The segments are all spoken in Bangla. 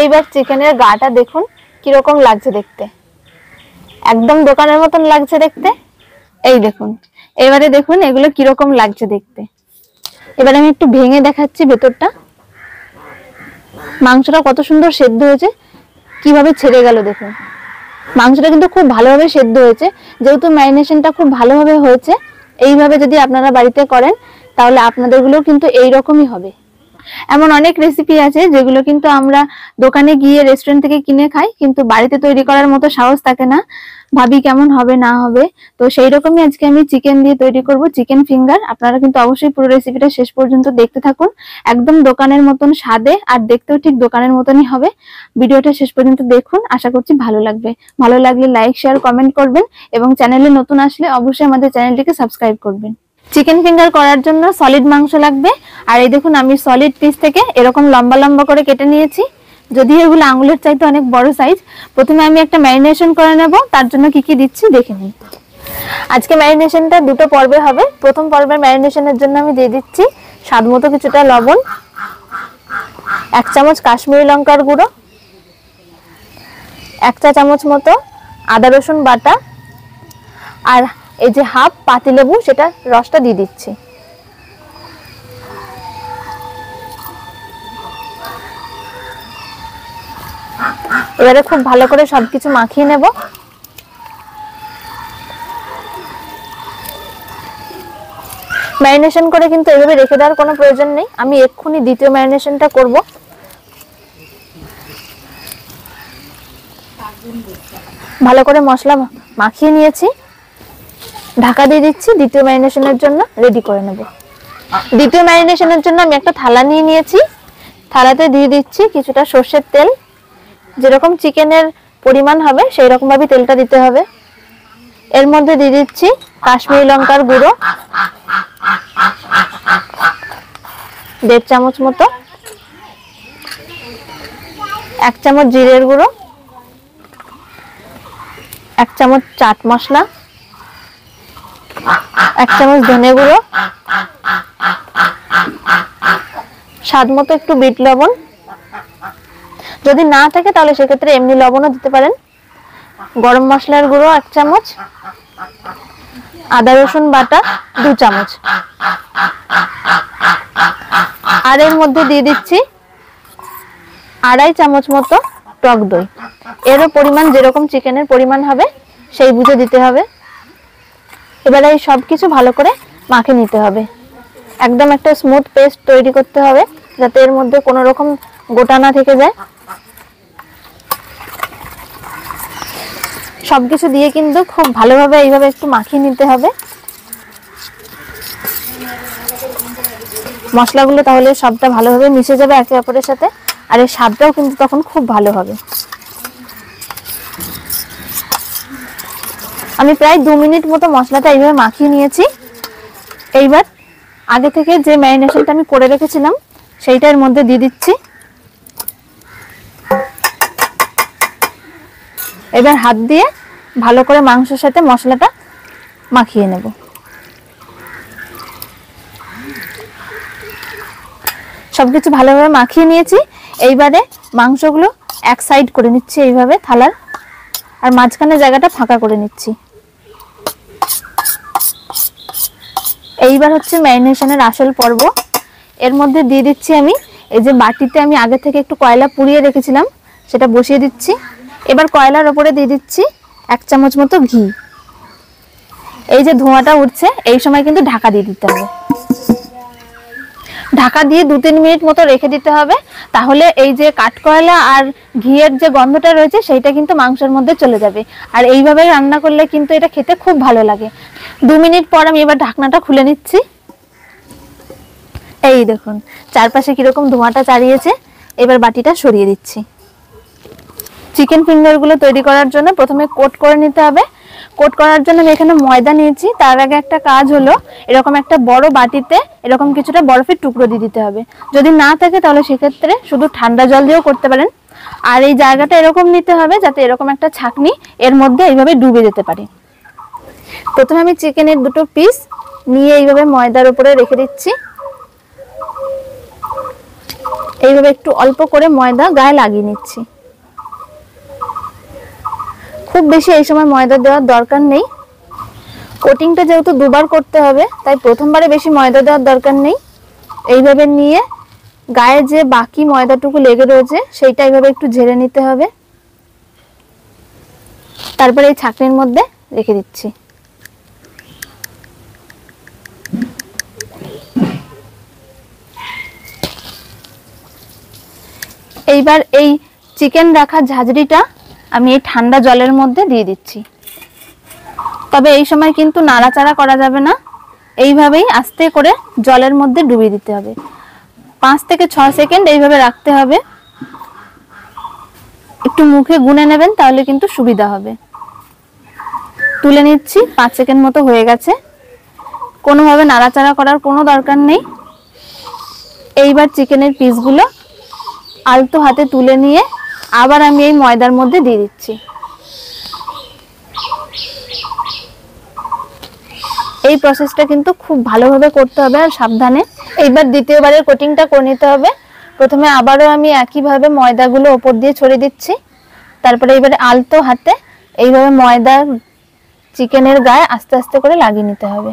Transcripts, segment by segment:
এইবার চিকেনের গাটা দেখুন কিরকম লাগছে দেখতে, একদম দোকানের মতন লাগছে দেখতে। এই দেখুন, এবারে দেখুন এগুলো কিরকম লাগছে দেখতে। এবারে আমি একটু ভেঙে দেখাচ্ছি ভেতরটা, মাংসটা কত সুন্দর সেদ্ধ হয়েছে, কিভাবে ছেড়ে গেল দেখুন। মাংসটা কিন্তু খুব ভালোভাবে সেদ্ধ হয়েছে, যেহেতু ম্যারিনেশনটা খুব ভালোভাবে হয়েছে। এইভাবে যদি আপনারা বাড়িতে করেন তাহলে আপনাদেরগুলো কিন্তু এইরকমই হবে। এমন অনেক রেসিপি আছে যেগুলো কিন্তু আমরা দোকানে গিয়ে রেস্টুরেন্ট থেকে কিনে খাই, কিন্তু বাড়িতে তৈরি করার মতো সাহস থাকে না, ভাবি কেমন হবে না হবে। তো সেই রকমই আজকে আমি চিকেন দিয়ে তৈরি করব চিকেন ফিঙ্গার। আপনারা কিন্তু অবশ্যই পুরো রেসিপিটা শেষ পর্যন্ত দেখতে থাকুন, একদম দোকানের মতন স্বাদে আর দেখতেও ঠিক দোকানের মতনই হবে। ভিডিওটা শেষ পর্যন্ত দেখুন, আশা করছি ভালো লাগবে। ভালো লাগলে লাইক শেয়ার কমেন্ট করবেন এবং চ্যানেলে নতুন আসলে অবশ্যই আমাদের চ্যানেলটিকে সাবস্ক্রাইব করবেন। চিকেন ফিঙ্গার করার জন্য সলিড মাংস লাগবে, আর এই দেখুন আমি সলিড পিস থেকে এরকম লম্বা লম্বা করে কেটে নিয়েছি, যদিও এগুলো আঙুলের চাইতে অনেক বড় সাইজ। প্রথমে আমি একটা ম্যারিনেশন করে নেব, তার জন্য কি কি দিচ্ছি দেখে নিন। আজকে ম্যারিনেশনটা দুটো পর্বে হবে। প্রথম পর্বের ম্যারিনেশনের জন্য আমি দিয়ে দিচ্ছি স্বাদ মতো কিছুটা লবণ, 1 চামচ কাশ্মীরি লঙ্কার গুঁড়ো, 1 চা চামচ মতো আদা রসুন বাটা, আর এই যে হাফ পাতিলেবু সেটা রসটা দিয়ে দিচ্ছি। এবারে খুব ভালো করে সবকিছু মাখিয়ে নেব। ম্যারিনেশন করে কিন্তু এভাবে রেখে দেওয়ার কোনো প্রয়োজন নেই, আমি এক্ষুনি দ্বিতীয় ম্যারিনেশনটা করব। ভালো করে মশলা মাখিয়ে নিয়েছি, ঢাকা দিয়ে দিচ্ছি। দ্বিতীয় ম্যারিনেশনের জন্য রেডি করে নেব। দ্বিতীয় ম্যারিনেশনের জন্য আমি একটা থালা নিয়ে নিয়েছি, থালাতে দিয়ে দিচ্ছি কিছুটা সর্ষের তেল। যেরকম চিকেনের পরিমাণ হবে সেই রকম ভাবে তেলটা দিতে হবে। এর মধ্যে দিয়ে দিচ্ছি কাশ্মীরি লঙ্কার গুঁড়ো 1.5 চামচ মতো, 1 চামচ জিরের গুঁড়ো, 1 চামচ চাট মশলা, 1 চামচ ধনে গুঁড়ো, স্বাদ মতো একটু বিট লবণ, যদি না থাকে তাহলে সেক্ষেত্রে এমনি লবণও দিতে পারেন, গরম মশলার গুঁড়ো 1 চামচ, আদা রসুন বাটা 2 চামচ, আর এর মধ্যে দিয়ে দিচ্ছি 2.5 চামচ মতো টক দই। এরও পরিমাণ যেরকম চিকেনের পরিমাণ হবে সেই বুঝে দিতে হবে। এবারে এই সব কিছু ভালো করে মাখিয়ে নিতে হবে, একদম একটা স্মুথ পেস্ট তৈরি করতে হবে যাতে এর মধ্যে কোনো রকম গোটা না থেকে যায়। সবকিছু দিয়ে কিন্তু খুব ভালোভাবে এইভাবে একটু মাখিয়ে নিতে হবে মশলাগুলো, তাহলে সবটা ভালোভাবে মিশে যাবে একে অপরের সাথে, আর এর স্বাদটাও কিন্তু তখন খুব ভালো হবে। আমি প্রায় 2 মিনিট মতো মশলাটা এইভাবে মাখিয়ে নিয়েছি। এইবার আগে থেকে যে ম্যারিনেশনটা আমি করে রেখেছিলাম সেইটার মধ্যে দিয়ে দিচ্ছি। এবার হাত দিয়ে ভালো করে মাংসের সাথে মশলাটা মাখিয়ে নেব। সবকিছু ভালোভাবে মাখিয়ে নিয়েছি। এইবারে মাংসগুলো এক সাইড করে নিচ্ছি এইভাবে থালার, আর মাঝখানে জায়গাটা ফাঁকা করে নিচ্ছি। এইবার হচ্ছে ম্যারিনেশনের আসল পর্ব। এর মধ্যে দিয়ে দিচ্ছি আমি এই যে বাটিতে আমি আগে থেকে একটু কয়লা পুড়িয়ে রেখেছিলাম সেটা বসিয়ে দিচ্ছি। এবার কয়লার ওপরে দিয়ে দিচ্ছি 1 চামচ মতো ঘি। এই যে ধোঁয়াটা উঠছে এই সময় কিন্তু ঢাকা দিয়ে দিতে হবে। ঢাকা দিয়ে 2-3 মিনিট মতো রেখে দিতে হবে, তাহলে এই যে কাঠকয়লা আর ঘিয়ের যে গন্ধটা রয়েছে সেইটা কিন্তু মাংসের মধ্যে চলে যাবে। আর এইভাবে রান্না করলে কিন্তু এটা খেতে খুব ভালো লাগে। 2 মিনিট পর আমি এবার ঢাকনাটা খুলে নিচ্ছি। এই দেখুন চারপাশে কিরকম ধোঁয়াটা চারিয়েছে। এবার বাটিটা সরিয়ে দিচ্ছি। চিকেন ফিঙ্গারগুলো তৈরি করার জন্য প্রথমে কোট করে নিতে হবে। কোট করার জন্য আমি এখানে ময়দা নিয়েছি। তার আগে একটা কাজ হলো এরকম একটা বড় বাটিতে এরকম কিছুটা বরফের টুকরো দিয়ে দিতে হবে। যদি না থাকে তাহলে সেক্ষেত্রে শুধু ঠান্ডা জল দিয়েও করতে পারেন। আর এই জায়গাটা এরকম নিতে হবে যাতে এরকম একটা ছাঁকনি এর মধ্যে এইভাবে ডুবে যেতে পারে। প্রথমে আমি চিকেনের 2টো পিস নিয়ে এইভাবে ময়দার উপরে রেখে দিচ্ছি। এইভাবে একটু অল্প করে ময়দা গায়ে লাগিয়ে নিচ্ছি। খুব বেশি এই সময় ময়দা দেওয়ার দরকার নেই। কোটিংটা যেহেতু দুবার করতে হবে তাই প্রথমবারে বেশি ময়দা দেওয়ার দরকার নেই। এইভাবে নিয়ে গায়ে যে বাকি ময়দাটুকু লেগে রয়েছে সেইটা এইভাবে একটু ঝেড়ে নিতে হবে। তারপরে এই ছাঁকনির মধ্যে রেখে দিচ্ছি। এইবার এই চিকেন রাখা ঝাঁঝরিটা আমি এই ঠান্ডা জলের মধ্যে দিয়ে দিচ্ছি। তবে এই সময় কিন্তু নাড়াচাড়া করা যাবে না, এইভাবেই আস্তে করে জলের মধ্যে ডুবিয়ে দিতে হবে। 5 থেকে 6 সেকেন্ড এইভাবে রাখতে হবে। একটু মুখে গুনে নেবেন তাহলে কিন্তু সুবিধা হবে। তুলে নিচ্ছি, 5 সেকেন্ড মতো হয়ে গেছে। কোনোভাবে নাড়াচাড়া করার কোনো দরকার নেই। এইবার চিকেনের পিসগুলো আলতো হাতে তুলে নিয়ে আবার আমি এই ময়দার মধ্যে দিয়ে দিচ্ছি। এই প্রসেসটা কিন্তু খুব ভালোভাবে করতে হবে আর সাবধানে। এইবার দ্বিতীয়বারের কোটিংটা করে নিতে হবে। প্রথমে আবারও আমি একইভাবে ময়দাগুলো ওপর দিয়ে ছড়িয়ে দিচ্ছি। তারপরে এবারে আলতো হাতে এইভাবে ময়দা চিকেনের গায়ে আস্তে আস্তে করে লাগিয়ে নিতে হবে।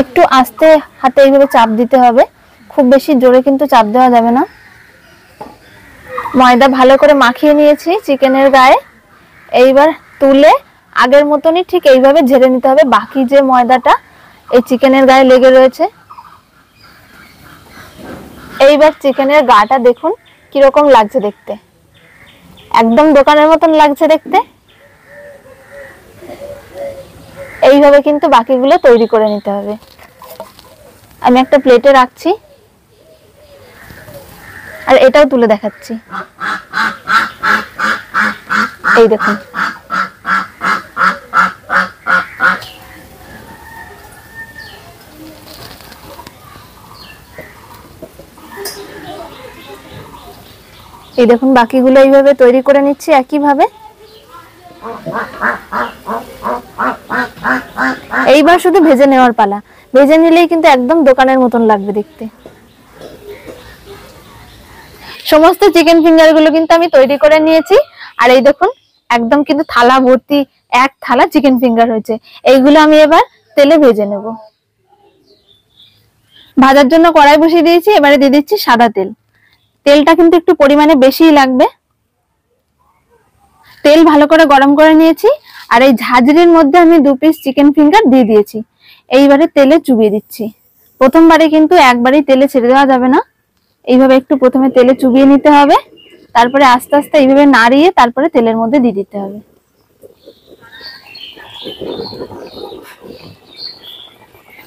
একটু আস্তে হাতে এইভাবে চাপ দিতে হবে, খুব বেশি জোরে কিন্তু চাপ দেওয়া যাবে না। ময়দা ভালো করে মাখিয়ে নিয়েছি চিকেনের গায়ে। এইবার তুলে আগের মতনই ঠিক এইভাবে ঝেড়ে নিতে হবে বাকি যে ময়দাটা এই চিকেনের গায়ে লেগে রয়েছে। এইবার চিকেনের গাটা দেখুন কিরকম লাগছে দেখতে, একদম দোকানের মতন লাগছে দেখতে। এইভাবে কিন্তু বাকিগুলো তৈরি করে নিতে হবে। আমি একটা প্লেটে রাখছি আর এটাও তুলে দেখাচ্ছি। এই দেখুন, এই দেখুন বাকিগুলো এইভাবে তৈরি করে নিচ্ছি একইভাবে। এইবার শুধু ভেজে নেওয়ার পালা। ভেজে নিলেই কিন্তু একদম দোকানের মতন লাগবে দেখতে। সমস্ত চিকেন ফিঙ্গার গুলো কিন্তু আমি তৈরি করে নিয়েছি। আর এই দেখুন একদম কিন্তু থালা ভর্তি এক থালা চিকেন ফিঙ্গার হয়েছে। এইগুলো আমি এবার তেলে ভেজে নেব। ভাজার জন্য কড়াই বসিয়ে দিয়েছি, এবারে দিয়ে দিচ্ছি সাদা তেল। তেলটা কিন্তু একটু পরিমাণে বেশিই লাগবে। তেল ভালো করে গরম করে নিয়েছি আর এই ঝাঁঝরির মধ্যে আমি 2 পিস চিকেন ফিঙ্গার দিয়ে দিয়েছি। এইবারে তেলে চুবিয়ে দিচ্ছি। প্রথমবারে কিন্তু একবারেই তেলে ছেড়ে দেওয়া যাবে না, এইভাবে একটু প্রথমে তেলে চুবিয়ে নিতে হবে, তারপরে আস্তে আস্তে এইভাবে নাড়িয়ে তারপরে তেলের মধ্যে দিয়ে দিতে হবে।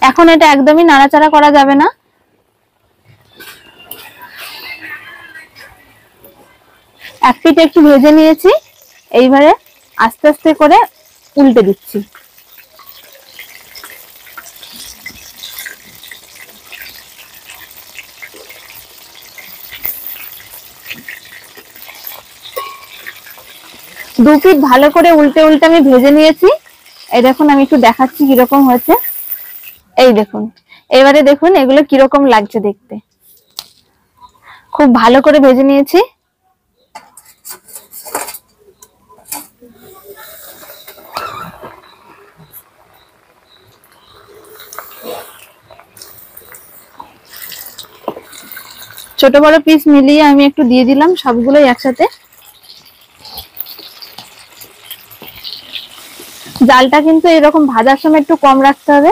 এখন এটা একদমই নাড়াচাড়া করা যাবে না। এক পিঠ একটু ভেজে নিয়েছি, এইবারে আস্তে আস্তে করে উল্টে দিচ্ছি। দু পিঠ ভালো করে উল্টে উল্টে আমি ভেজে নিয়েছি। এই দেখুন আমি একটু দেখাচ্ছি কিরকম হয়েছে। এই দেখুন, এবারে দেখুন এগুলো কিরকম লাগছে দেখতে। খুব ভালো করে ভেজে নিয়েছি। ছোট বড় পিস মিলিয়ে আমি একটু দিয়ে দিলাম সবগুলোই একসাথে। জালটা কিন্তু এরকম ভাজার সময় একটু কম রাখতে হবে,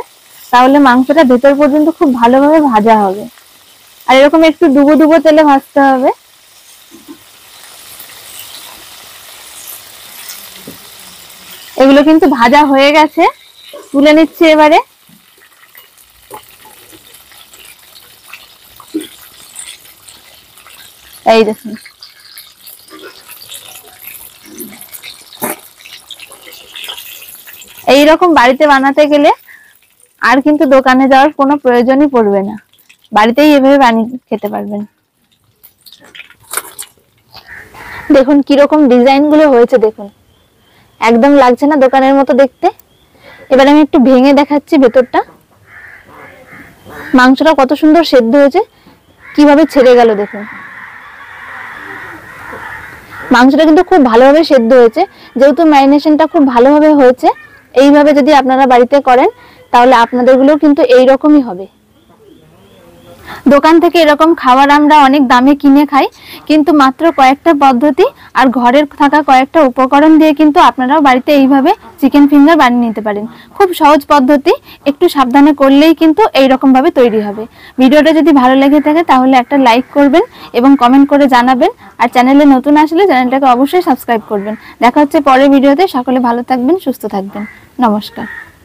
তাহলে মাংসটা ভেতর পর্যন্ত খুব ভালোভাবে ভাজা হবে। আর এরকম একটু ডুবো ডুবো তেলে ভাজতে হবে। এগুলো কিন্তু ভাজা হয়ে গেছে, তুলে নিচ্ছি এবারে। এই দেখুন, এইরকম বাড়িতে বানাতে গেলে আর কিন্তু দোকানে যাওয়ার কোনো প্রয়োজনই পড়বে না, বাড়িতেই এভাবে বানিয়ে খেতে পারবেন। দেখুন কিরকম ডিজাইন গুলো হয়েছে, দেখুন একদম লাগছে না দোকানের মতো দেখতে। এবার আমি একটু ভেঙে দেখাচ্ছি ভেতরটা। মাংসটা কত সুন্দর সেদ্ধ হয়েছে, কিভাবে ছেড়ে গেল দেখুন। মাংসটা কিন্তু খুব ভালোভাবে সেদ্ধ হয়েছে, যেহেতু ম্যারিনেশনটা খুব ভালোভাবে হয়েছে। এইভাবে যদি আপনারা বাড়িতে করেন তাহলে আপনাদেরগুলোও কিন্তু এইরকমই হবে। দোকান থেকে এরকম খাবার আমরা অনেক দামে কিনে খাই, কিন্তু মাত্র কয়েকটা পদ্ধতি আর ঘরের থাকা কয়েকটা উপকরণ দিয়ে কিন্তু আপনারাও বাড়িতে এইভাবে চিকেন ফিঙ্গার বানিয়ে নিতে পারেন। খুব সহজ পদ্ধতি, একটু সাবধানে করলেই কিন্তু এইরকম ভাবে তৈরি হবে। ভিডিওটা যদি ভালো লেগে থাকে তাহলে একটা লাইক করবেন এবং কমেন্ট করে জানাবেন। আর চ্যানেলে নতুন আসলে চ্যানেলটাকে অবশ্যই সাবস্ক্রাইব করবেন। দেখা হচ্ছে পরের ভিডিওতে। সকলে ভালো থাকবেন, সুস্থ থাকবেন। নমস্কার।